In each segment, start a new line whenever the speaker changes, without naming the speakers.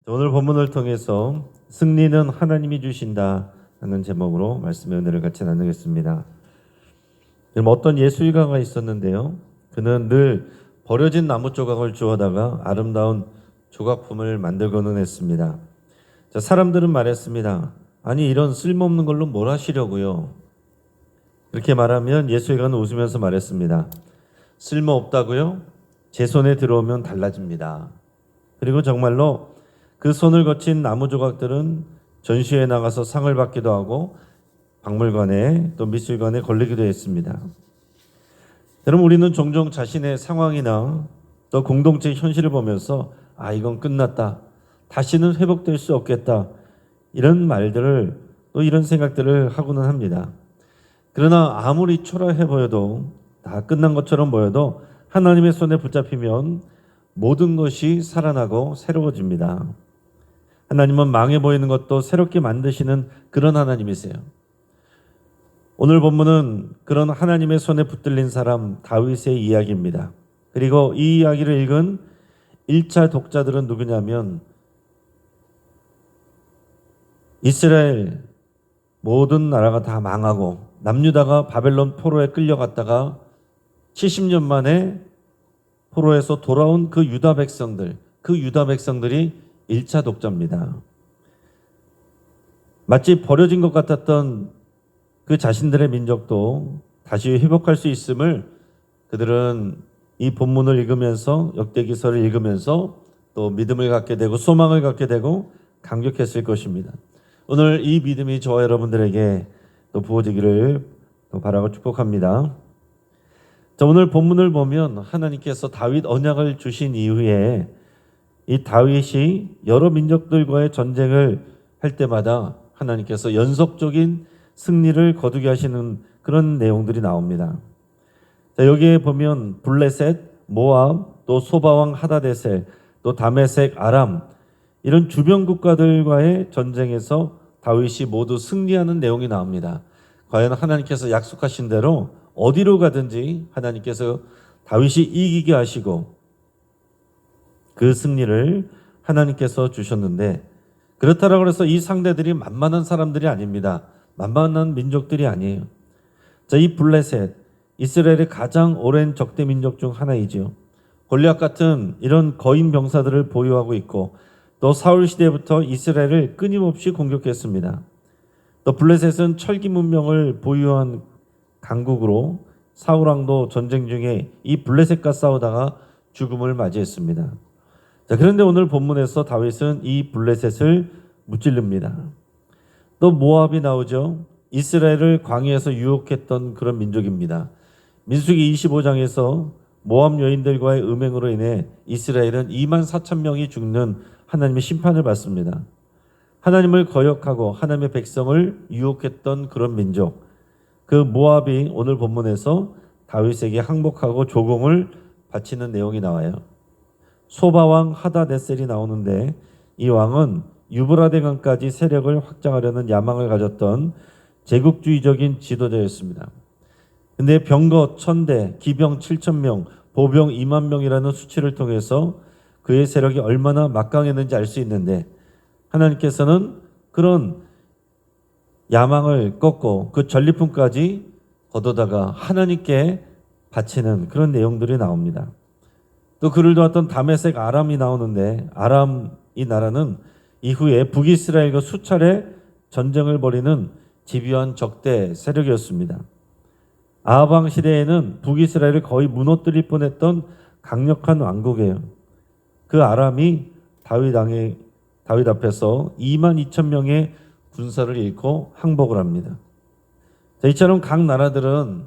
오늘 본문을 통해서 승리는 하나님이 주신다 하는 제목으로 말씀의 은혜를 같이 나누겠습니다. 어떤 예술가가 있었는데요. 그는 늘 버려진 나무 조각을 주워다가 아름다운 조각품을 만들고는 했습니다. 사람들은 말했습니다. 아니, 이런 쓸모없는 걸로 뭘 하시려고요? 그렇게 말하면 예술가는 웃으면서 말했습니다. 쓸모없다고요? 제 손에 들어오면 달라집니다. 그리고 정말로 그 손을 거친 나무 조각들은 전시회에 나가서 상을 받기도 하고 박물관에 또 미술관에 걸리기도 했습니다. 여러분, 우리는 종종 자신의 상황이나 또 공동체의 현실을 보면서 이건 끝났다, 다시는 회복될 수 없겠다, 이런 말들을 또 이런 생각들을 하고는 합니다. 그러나 아무리 초라해 보여도, 다 끝난 것처럼 보여도 하나님의 손에 붙잡히면 모든 것이 살아나고 새로워집니다. 하나님은 망해 보이는 것도 새롭게 만드시는 그런 하나님이세요. 오늘 본문은 그런 하나님의 손에 붙들린 사람 다윗의 이야기입니다. 그리고 이 이야기를 읽은 1차 독자들은 누구냐면 이스라엘 모든 나라가 다 망하고 남유다가 바벨론 포로에 끌려갔다가 70년 만에 포로에서 돌아온 그 유다 백성들이 1차 독자입니다. 마치 버려진 것 같았던 그 자신들의 민족도 다시 회복할 수 있음을 그들은 이 본문을 읽으면서, 역대기서를 읽으면서 또 믿음을 갖게 되고 소망을 갖게 되고 감격했을 것입니다. 오늘 이 믿음이 저와 여러분들에게 또 부어지기를 또 바라고 축복합니다. 오늘 본문을 보면 하나님께서 다윗 언약을 주신 이후에 이 다윗이 여러 민족들과의 전쟁을 할 때마다 하나님께서 연속적인 승리를 거두게 하시는 그런 내용들이 나옵니다. 여기에 보면 블레셋, 모압, 또 소바왕 하다데셀, 또 다메섹, 아람, 이런 주변 국가들과의 전쟁에서 다윗이 모두 승리하는 내용이 나옵니다. 과연 하나님께서 약속하신 대로 어디로 가든지 하나님께서 다윗이 이기게 하시고 그 승리를 하나님께서 주셨는데, 그렇다라고 해서 이 상대들이 만만한 사람들이 아닙니다. 만만한 민족들이 아니에요. 이 블레셋, 이스라엘의 가장 오랜 적대 민족 중 하나이지요. 골리앗 같은 이런 거인 병사들을 보유하고 있고 또 사울 시대부터 이스라엘을 끊임없이 공격했습니다. 또 블레셋은 철기 문명을 보유한 강국으로 사울 왕도 전쟁 중에 이 블레셋과 싸우다가 죽음을 맞이했습니다. 그런데 오늘 본문에서 다윗은 이 블레셋을 무찔릅니다. 또 모압이 나오죠. 이스라엘을 광야에서 유혹했던 그런 민족입니다. 민수기 25장에서 모압 여인들과의 음행으로 인해 이스라엘은 24,000명이 죽는 하나님의 심판을 받습니다. 하나님을 거역하고 하나님의 백성을 유혹했던 그런 민족, 그 모압이 오늘 본문에서 다윗에게 항복하고 조공을 바치는 내용이 나와요. 소바왕 하다데셀이 나오는데 이 왕은 유브라데 강까지 세력을 확장하려는 야망을 가졌던 제국주의적인 지도자였습니다. 근데 병거 1000대, 기병 7000명, 보병 2만 명이라는 수치를 통해서 그의 세력이 얼마나 막강했는지 알 수 있는데, 하나님께서는 그런 야망을 꺾고 그 전리품까지 거둬다가 하나님께 바치는 그런 내용들이 나옵니다. 또 그를 도왔던 다메섹 아람이 나오는데, 아람 이 나라는 이후에 북이스라엘과 수차례 전쟁을 벌이는 집요한 적대 세력이었습니다. 아합 왕 시대에는 북이스라엘을 거의 무너뜨릴 뻔했던 강력한 왕국이에요. 그 아람이 다윗 앞에서 22,000명의 군사를 잃고 항복을 합니다. 이처럼 각 나라들은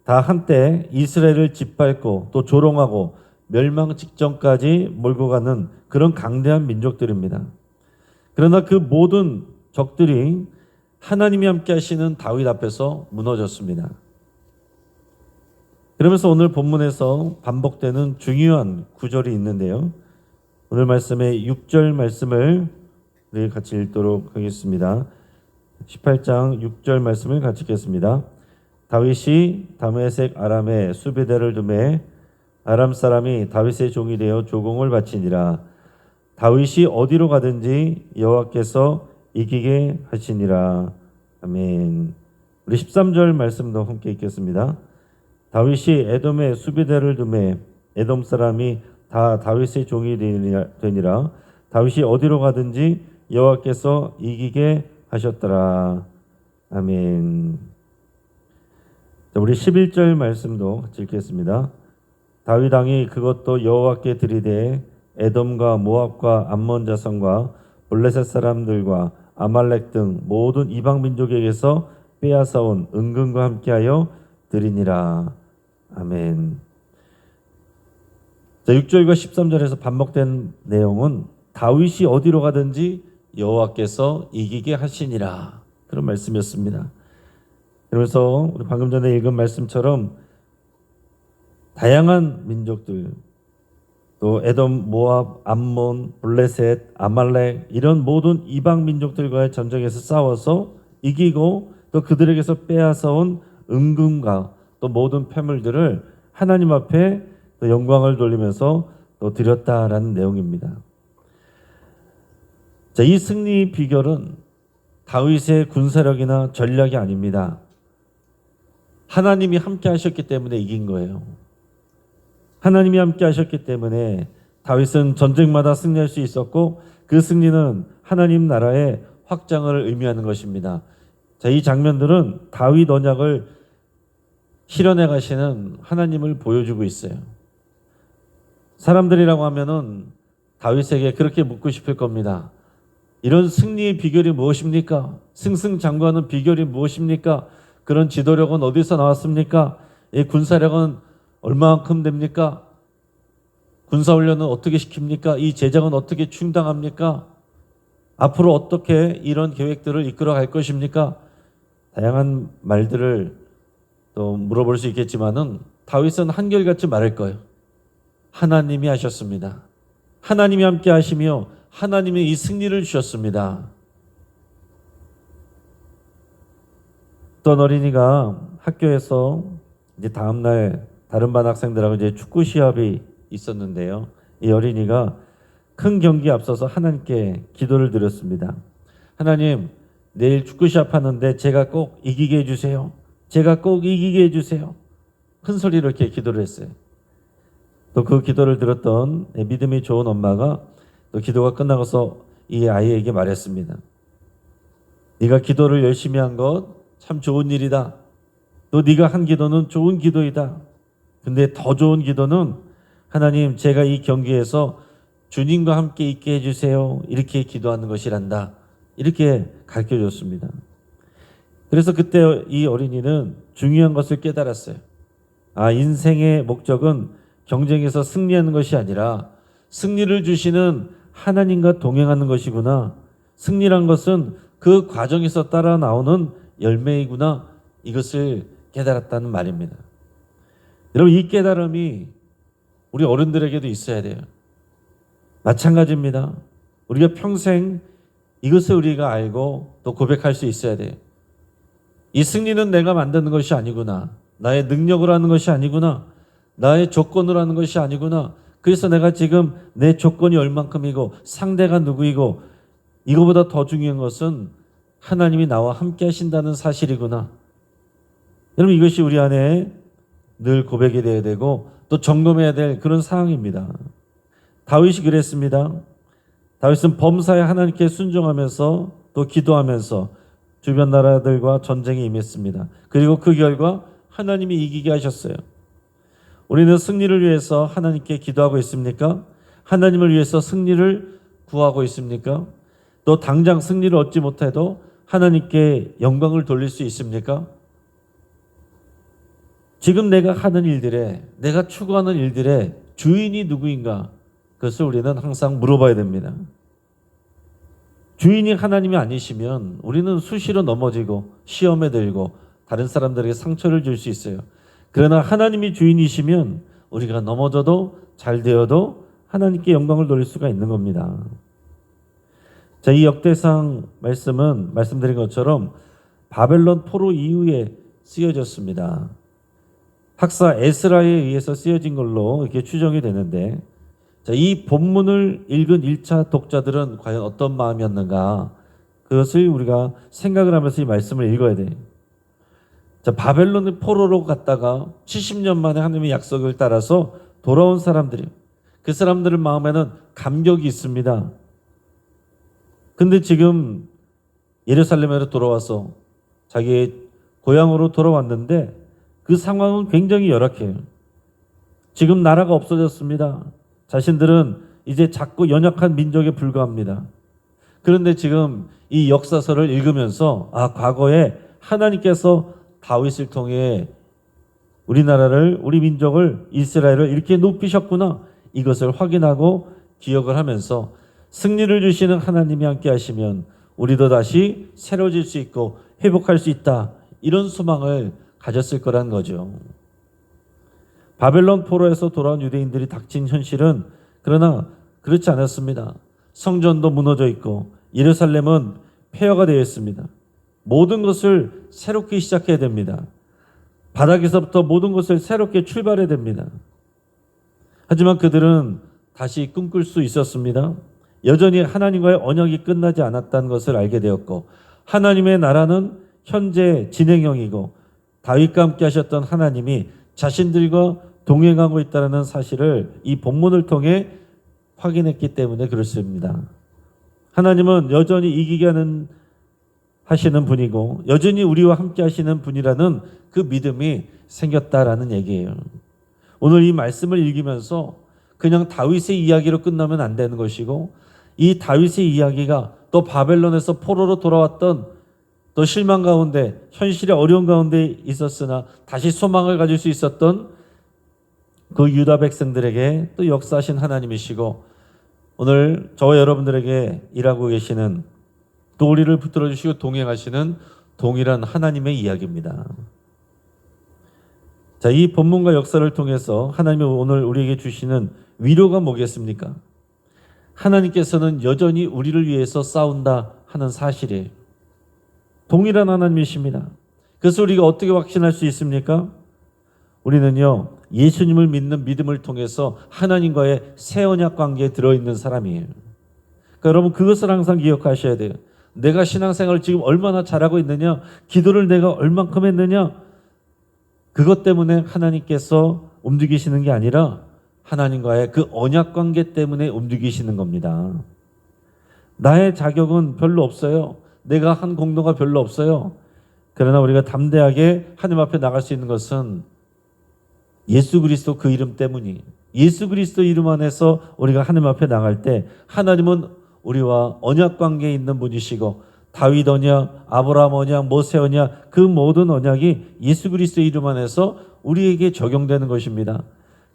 다 한때 이스라엘을 짓밟고 또 조롱하고 멸망 직전까지 몰고 가는 그런 강대한 민족들입니다. 그러나 그 모든 적들이 하나님이 함께 하시는 다윗 앞에서 무너졌습니다. 그러면서 오늘 본문에서 반복되는 중요한 구절이 있는데요. 오늘 말씀의 6절 말씀을 우리 같이 읽도록 하겠습니다. 18장 6절 말씀을 같이 읽겠습니다. 다윗이 다메섹 아람에 수비대를 두매 아람 사람이 다윗의 종이 되어 조공을 바치니라. 다윗이 어디로 가든지 여호와께서 이기게 하시니라. 아멘. 우리 13절 말씀도 함께 읽겠습니다. 다윗이 에돔에 수비대를 두매 에돔 사람이 다 다윗의 종이 되니라. 다윗이 어디로 가든지 여호와께서 이기게 하셨더라. 아멘. 자, 우리 11절 말씀도 같이 읽겠습니다. 다윗 왕이 그것도 여호와께 드리되 에돔과 모압과 암몬 자손과 블레셋 사람들과 아말렉 등 모든 이방 민족에게서 빼앗아온 은금과 함께하여 드리니라. 아멘. 자, 6절과 13절에서 반복된 내용은 다윗이 어디로 가든지 여호와께서 이기게 하시니라, 그런 말씀이었습니다. 그래서 우리 방금 전에 읽은 말씀처럼 다양한 민족들, 또 에돔, 모압, 암몬, 블레셋, 아말렉 이런 모든 이방 민족들과의 전쟁에서 싸워서 이기고 또 그들에게서 빼앗아온 은금과 또 모든 폐물들을 하나님 앞에 또 영광을 돌리면서 또 드렸다라는 내용입니다. 자, 이 승리 비결은 다윗의 군사력이나 전략이 아닙니다. 하나님이 함께 하셨기 때문에 이긴 거예요. 하나님이 함께 하셨기 때문에 다윗은 전쟁마다 승리할 수 있었고 그 승리는 하나님 나라의 확장을 의미하는 것입니다. 자, 이 장면들은 다윗 언약을 실현해 가시는 하나님을 보여주고 있어요. 사람들이라고 하면은 다윗에게 그렇게 묻고 싶을 겁니다. 이런 승리의 비결이 무엇입니까? 승승장구하는 비결이 무엇입니까? 그런 지도력은 어디서 나왔습니까? 이 군사력은 얼마만큼 됩니까? 군사훈련은 어떻게 시킵니까? 이 제작은 어떻게 충당합니까? 앞으로 어떻게 이런 계획들을 이끌어 갈 것입니까? 다양한 말들을 또 물어볼 수 있겠지만은 다윗은 한결같이 말할 거예요. 하나님이 하셨습니다. 하나님이 함께 하시며 하나님이 이 승리를 주셨습니다. 어떤 어린이가 학교에서 이제 다음날 다른 반 학생들하고 이제 축구 시합이 있었는데요. 이 어린이가 큰 경기에 앞서서 하나님께 기도를 드렸습니다. 하나님, 내일 축구 시합 하는데 제가 꼭 이기게 해주세요. 제가 꼭 이기게 해주세요. 큰 소리로 이렇게 기도를 했어요. 또 그 기도를 들었던 믿음이 좋은 엄마가 또 기도가 끝나고서 이 아이에게 말했습니다. 네가 기도를 열심히 한 것 참 좋은 일이다. 또 네가 한 기도는 좋은 기도이다. 근데 더 좋은 기도는 하나님, 제가 이 경기에서 주님과 함께 있게 해주세요. 이렇게 기도하는 것이란다. 이렇게 가르쳐줬습니다. 그래서 그때 이 어린이는 중요한 것을 깨달았어요. 아, 인생의 목적은 경쟁에서 승리하는 것이 아니라 승리를 주시는 하나님과 동행하는 것이구나. 승리란 것은 그 과정에서 따라 나오는 열매이구나. 이것을 깨달았다는 말입니다. 여러분, 이 깨달음이 우리 어른들에게도 있어야 돼요. 마찬가지입니다. 우리가 평생 이것을 우리가 알고 또 고백할 수 있어야 돼요. 이 승리는 내가 만드는 것이 아니구나. 나의 능력으로 하는 것이 아니구나. 나의 조건으로 하는 것이 아니구나. 그래서 내가 지금 내 조건이 얼만큼이고 상대가 누구이고 이거보다 더 중요한 것은 하나님이 나와 함께 하신다는 사실이구나. 여러분, 이것이 우리 안에 늘 고백이 되어야 되고 또 점검해야 될 그런 상황입니다. 다윗이 그랬습니다. 다윗은 범사에 하나님께 순종하면서 또 기도하면서 주변 나라들과 전쟁에 임했습니다. 그리고 그 결과 하나님이 이기게 하셨어요. 우리는 승리를 위해서 하나님께 기도하고 있습니까? 하나님을 위해서 승리를 구하고 있습니까? 또 당장 승리를 얻지 못해도 하나님께 영광을 돌릴 수 있습니까? 지금 내가 하는 일들에, 내가 추구하는 일들의 주인이 누구인가? 그것을 우리는 항상 물어봐야 됩니다. 주인이 하나님이 아니시면 우리는 수시로 넘어지고 시험에 들고 다른 사람들에게 상처를 줄 수 있어요. 그러나 하나님이 주인이시면 우리가 넘어져도 잘 되어도 하나님께 영광을 돌릴 수가 있는 겁니다. 자, 이 역대상 말씀은 말씀드린 것처럼 바벨론 포로 이후에 쓰여졌습니다. 학사 에스라에 의해서 쓰여진 걸로 이렇게 추정이 되는데 자, 이 본문을 읽은 1차 독자들은 과연 어떤 마음이었는가? 그것을 우리가 생각을 하면서 이 말씀을 읽어야 돼요. 자, 바벨론의 포로로 갔다가 70년 만에 하나님의 약속을 따라서 돌아온 사람들이, 그 사람들의 마음에는 감격이 있습니다. 근데 지금 예루살렘으로 돌아와서 자기의 고향으로 돌아왔는데 그 상황은 굉장히 열악해요. 지금 나라가 없어졌습니다. 자신들은 이제 작고 연약한 민족에 불과합니다. 그런데 지금 이 역사서를 읽으면서 과거에 하나님께서 다윗을 통해 우리나라를, 우리 민족을, 이스라엘을 이렇게 높이셨구나, 이것을 확인하고 기억을 하면서 승리를 주시는 하나님이 함께 하시면 우리도 다시 새로워질 수 있고 회복할 수 있다, 이런 소망을 가졌을 거란 거죠. 바벨론 포로에서 돌아온 유대인들이 닥친 현실은 그러나 그렇지 않았습니다. 성전도 무너져 있고 예루살렘은 폐허가 되어 있습니다. 모든 것을 새롭게 시작해야 됩니다. 바닥에서부터 모든 것을 새롭게 출발해야 됩니다. 하지만 그들은 다시 꿈꿀 수 있었습니다. 여전히 하나님과의 언약이 끝나지 않았다는 것을 알게 되었고, 하나님의 나라는 현재 진행형이고 다윗과 함께 하셨던 하나님이 자신들과 동행하고 있다는 사실을 이 본문을 통해 확인했기 때문에 그렇습니다. 하나님은 여전히 이기게 하시는 분이고 여전히 우리와 함께 하시는 분이라는 그 믿음이 생겼다라는 얘기예요. 오늘 이 말씀을 읽으면서 그냥 다윗의 이야기로 끝나면 안 되는 것이고, 이 다윗의 이야기가 또 바벨론에서 포로로 돌아왔던, 또 실망 가운데, 현실의 어려운 가운데 있었으나 다시 소망을 가질 수 있었던 그 유다 백성들에게 또 역사하신 하나님이시고, 오늘 저와 여러분들에게 일하고 계시는, 또 우리를 붙들어 주시고 동행하시는 동일한 하나님의 이야기입니다. 자, 이 본문과 역사를 통해서 하나님이 오늘 우리에게 주시는 위로가 뭐겠습니까? 하나님께서는 여전히 우리를 위해서 싸운다 하는 사실이에요. 동일한 하나님이십니다. 그래서 우리가 어떻게 확신할 수 있습니까? 우리는요, 예수님을 믿는 믿음을 통해서 하나님과의 새 언약 관계에 들어있는 사람이에요. 그러니까 여러분, 그것을 항상 기억하셔야 돼요. 내가 신앙생활을 지금 얼마나 잘하고 있느냐, 기도를 내가 얼만큼 했느냐, 그것 때문에 하나님께서 움직이시는 게 아니라 하나님과의 그 언약 관계 때문에 움직이시는 겁니다. 나의 자격은 별로 없어요. 내가 한 공로가 별로 없어요. 그러나 우리가 담대하게 하나님 앞에 나갈 수 있는 것은 예수 그리스도 그 이름 때문이, 예수 그리스도 이름 안에서 우리가 하나님 앞에 나갈 때 하나님은 우리와 언약 관계에 있는 분이시고, 다윗 언약, 아브라함 언약, 모세 언약, 그 모든 언약이 예수 그리스도 이름 안에서 우리에게 적용되는 것입니다.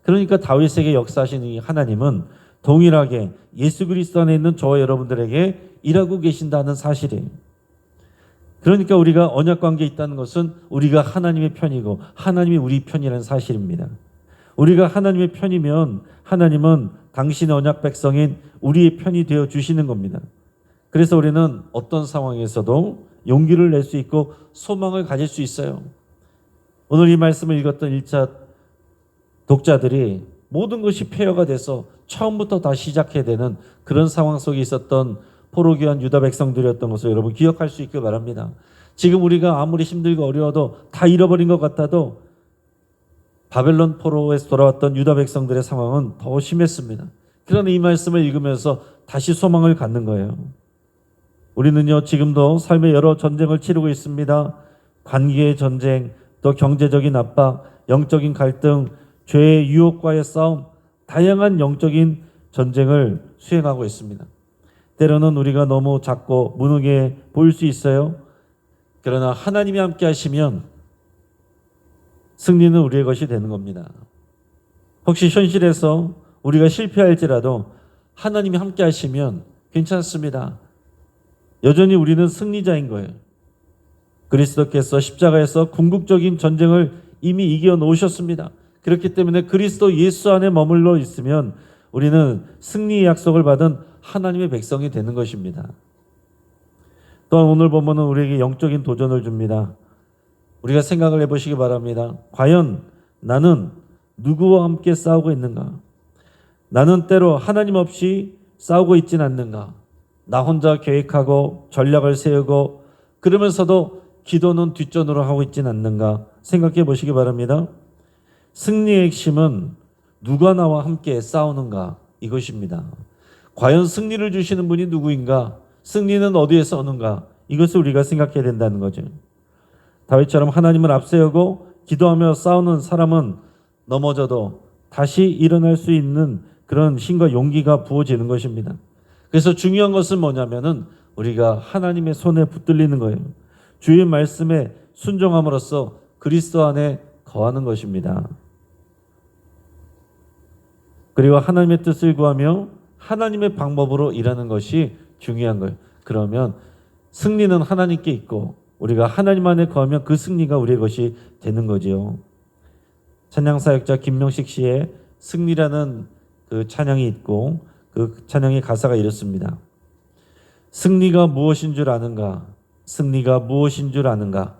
그러니까 다윗에게 역사하시는 이 하나님은 동일하게 예수 그리스도 안에 있는 저와 여러분들에게 일하고 계신다는 사실이에요. 그러니까 우리가 언약 관계에 있다는 것은 우리가 하나님의 편이고 하나님이 우리 편이라는 사실입니다. 우리가 하나님의 편이면 하나님은 당신의 언약 백성인 우리의 편이 되어 주시는 겁니다. 그래서 우리는 어떤 상황에서도 용기를 낼 수 있고 소망을 가질 수 있어요. 오늘 이 말씀을 읽었던 1차 독자들이 모든 것이 폐허가 돼서 처음부터 다시 시작해야 되는 그런 상황 속에 있었던 포로기한 유다 백성들이었던 것을 여러분 기억할 수 있길 바랍니다. 지금 우리가 아무리 힘들고 어려워도 다 잃어버린 것 같아도 바벨론 포로에서 돌아왔던 유다 백성들의 상황은 더 심했습니다. 그러나 이 말씀을 읽으면서 다시 소망을 갖는 거예요. 우리는요, 지금도 삶의 여러 전쟁을 치르고 있습니다. 관계의 전쟁, 또 경제적인 압박, 영적인 갈등, 죄의 유혹과의 싸움, 다양한 영적인 전쟁을 수행하고 있습니다. 때로는 우리가 너무 작고 무능해 보일 수 있어요. 그러나 하나님이 함께 하시면 승리는 우리의 것이 되는 겁니다. 혹시 현실에서 우리가 실패할지라도 하나님이 함께 하시면 괜찮습니다. 여전히 우리는 승리자인 거예요. 그리스도께서 십자가에서 궁극적인 전쟁을 이미 이겨 놓으셨습니다. 그렇기 때문에 그리스도 예수 안에 머물러 있으면 우리는 승리의 약속을 받은 하나님의 백성이 되는 것입니다. 또한 오늘 본문은 우리에게 영적인 도전을 줍니다. 우리가 생각을 해보시기 바랍니다. 과연 나는 누구와 함께 싸우고 있는가? 나는 때로 하나님 없이 싸우고 있진 않는가? 나 혼자 계획하고 전략을 세우고 그러면서도 기도는 뒷전으로 하고 있진 않는가? 생각해 보시기 바랍니다. 승리의 핵심은 누가 나와 함께 싸우는가? 이것입니다. 과연 승리를 주시는 분이 누구인가? 승리는 어디에서 오는가? 이것을 우리가 생각해야 된다는 거죠. 다윗처럼 하나님을 앞세우고 기도하며 싸우는 사람은 넘어져도 다시 일어날 수 있는 그런 힘과 용기가 부어지는 것입니다. 그래서 중요한 것은 뭐냐면은 우리가 하나님의 손에 붙들리는 거예요. 주의 말씀에 순종함으로써 그리스도 안에 거하는 것입니다. 그리고 하나님의 뜻을 구하며 하나님의 방법으로 일하는 것이 중요한 거예요. 그러면 승리는 하나님께 있고 우리가 하나님 안에 거하면 그 승리가 우리의 것이 되는 거지요. 찬양사역자 김명식 씨의 승리라는 그 찬양이 있고 그 찬양의 가사가 이렇습니다. 승리가 무엇인 줄 아는가? 승리가 무엇인 줄 아는가?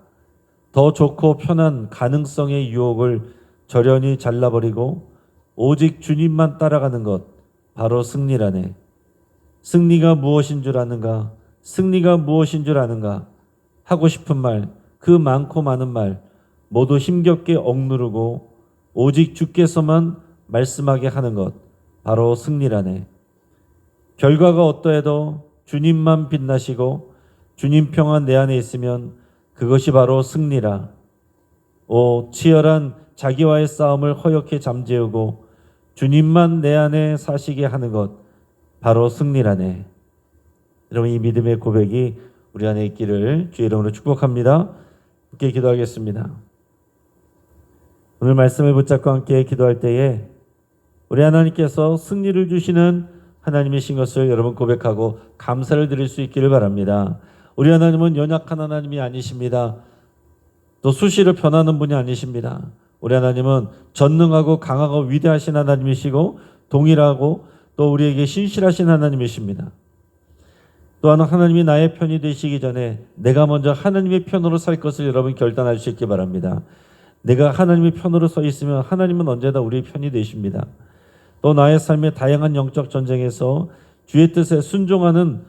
더 좋고 편한 가능성의 유혹을 저련히 잘라버리고 오직 주님만 따라가는 것, 바로 승리라네. 승리가 무엇인 줄 아는가? 승리가 무엇인 줄 아는가? 하고 싶은 말, 그 많고 많은 말 모두 힘겹게 억누르고 오직 주께서만 말씀하게 하는 것, 바로 승리라네. 결과가 어떠해도 주님만 빛나시고 주님 평안 내 안에 있으면 그것이 바로 승리라. 오, 치열한 자기와의 싸움을 허옇게 잠재우고 주님만 내 안에 사시게 하는 것, 바로 승리라네. 여러분, 이 믿음의 고백이 우리 안에 있기를 주의 이름으로 축복합니다. 함께 기도하겠습니다. 오늘 말씀을 붙잡고 함께 기도할 때에 우리 하나님께서 승리를 주시는 하나님이신 것을 여러분 고백하고 감사를 드릴 수 있기를 바랍니다. 우리 하나님은 연약한 하나님이 아니십니다. 또 수시로 변하는 분이 아니십니다. 우리 하나님은 전능하고 강하고 위대하신 하나님이시고 동일하고 또 우리에게 신실하신 하나님이십니다. 또한 하나님이 나의 편이 되시기 전에 내가 먼저 하나님의 편으로 살 것을 여러분 결단할 수 있기 바랍니다. 내가 하나님의 편으로 서 있으면 하나님은 언제나 우리의 편이 되십니다. 또 나의 삶의 다양한 영적 전쟁에서 주의 뜻에 순종하는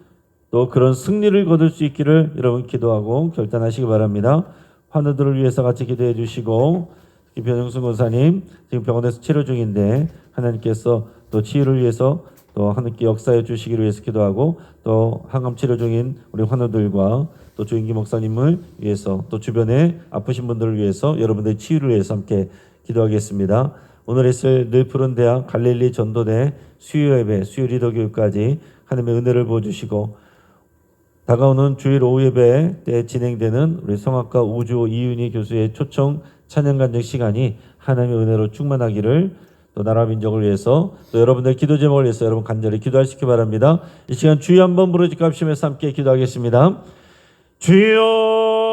또 그런 승리를 거둘 수 있기를 여러분 기도하고 결단하시기 바랍니다. 환우들을 위해서 같이 기도해 주시고, 변영순 권사님 지금 병원에서 치료 중인데 하나님께서 또 치유를 위해서 또 하나님께 역사해 주시기를 위해서 기도하고, 또 항암 치료 중인 우리 환우들과 또 조인기 목사님을 위해서 또 주변에 아프신 분들을 위해서 여러분들의 치유를 위해서 함께 기도하겠습니다. 오늘 있을 늘 푸른 대학 갈릴리 전도대 수요 예배, 수요 리더 교육까지 하나님의 은혜를 부어주시고, 다가오는 주일 오후 예배 때 진행되는 우리 성악가 우주 이윤희 교수의 초청 찬양 간증 시간이 하나님의 은혜로 충만하기를, 또 나라 민족을 위해서 또 여러분들 기도 제목을 위해서 여러분 간절히 기도하시기 바랍니다. 이 시간 주여 한번 부르짖고 합심해서 함께 기도하겠습니다. 주여